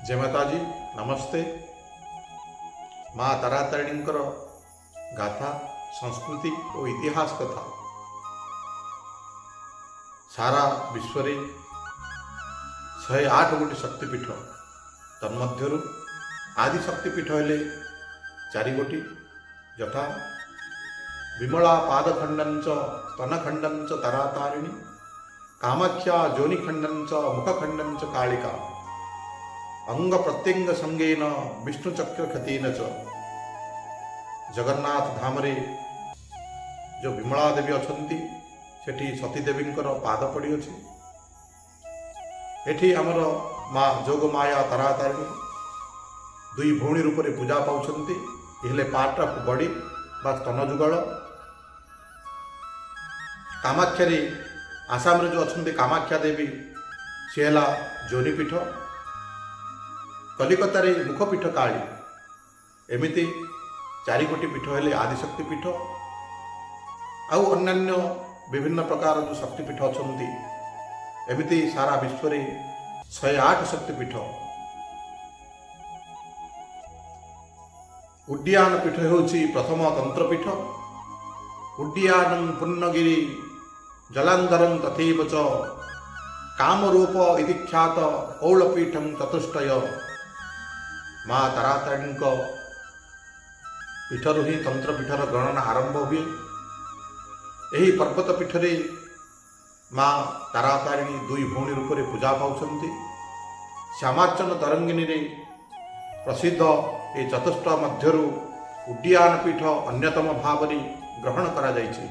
जय माताजी नमस्ते। माँ तारातारिणींकर गाथा संस्कृति और इतिहास कथा सारा विश्व रे 108 गोटी शक्तिपीठ तन्मध्यरु आदि शक्तिपीठ हेले 4 गोटी यथा विमला पादखंडंच स्तनखंडंच तारातारिणी कामाख्या जोनिखंडंच मुखखंडंच कालिका अंग प्रत्यंग संगेन विष्णुचक्र खतेन च। जगन्नाथ धाम रे जो विमला देवी अछंती सेठी सती देवींकर पाद पड़ी अछि। एठी हमर माँ जोगमाया तारातारिणी दुई भौणी रूप में पूजा पाउछंती। हेले पार्ट ऑफ बॉडी बा स्तन जुगल। कामाख्या रे आसाम रे जो अछंती कामाख्या देवी से हला जोनीपीठ। कलिकता रे मुखपीठ काली। एमिति 4 गोटी पीठ हेले आदिशक्ति पीठ आउ अन्यान्य विभिन्न प्रकार जो शक्तिपीठ अछंती। एमिति सारा विश्व रे 108 शक्तिपीठ। उड्डीयान पीठ होउची प्रथम तंत्रपीठ। उड्डीयानं पूर्णगिरि जलांधरं तथैव च कामरूप इति ख्यात कौलपीठं चतुष्टय। माँ तारातारिणी पीठर ही तंत्रपीठर गणना आरंभ हुए। यही पर्वत पीठरे माँ तारातारिणी दुई भौणी रूप में पूजा पाउछंती। श्यामार्चन तरंगिनी रे प्रसिद्ध ये चतुष्ट मध्यरु उड्डीयान पीठ अन्यतम भाव ग्रहण करा जायछि।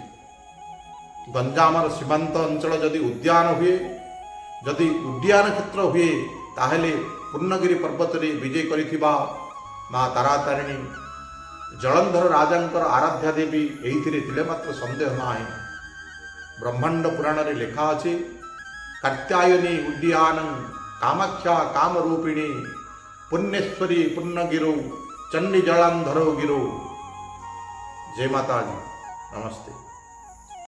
गंजामर सीमांत अंचल जदि उद्यान हुए जदि उड्डीयान क्षेत्र हुए ताहेले पूर्णगिरि पर्वत रे विजय करिथिबा माँ तारातारिणी जलंधर राजांकर आराध्या देवी एइथिरे थिले मात्र संदेह नाही। ब्रह्मांड पुराण रे लेखा अछि कात्यायनी उड्डीयानं कामाख्या कामरूपिणी पुण्येश्वरी पूर्णगिरौ चंडी जलांधरो गिरौ। जय माताजी नमस्ते।